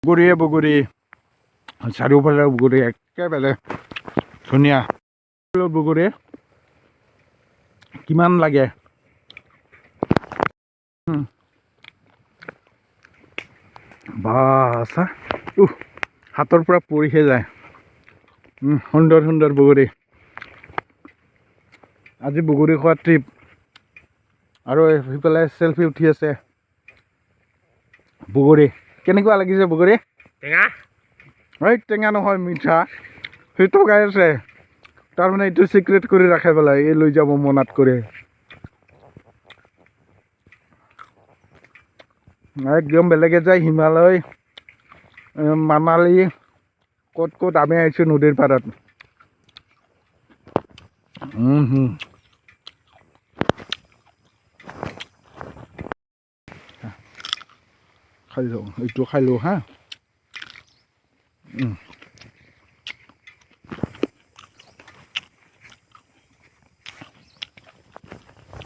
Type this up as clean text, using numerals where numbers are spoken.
বগৰী চাৰিওফালে বগৰী একেবাৰে ধুনীয়া বগৰী কিমান লাগে বাছা হাতৰ পৰা পৰিহে যায় সুন্দৰ সুন্দৰ বগৰী আজি বগৰী খোৱা ট্ৰিপ আৰু সিফালে চেলফি উঠি আছে বগৰী কেনেকুৱা লাগিছে বগৰী টেঙা এই টেঙা নহয় মিঠা সেইটো গাই আছে তাৰমানে এইটো চিক্ৰেট কৰি ৰাখে পেলাই এই লৈ যাব মনাত কৰি একদম বেলেগে যায় হিমালয় মানালী ক'ত ক'ত আমি আহিছোঁ নদীৰ পাৰত খাই লওঁ এইটো খাই লওঁ হা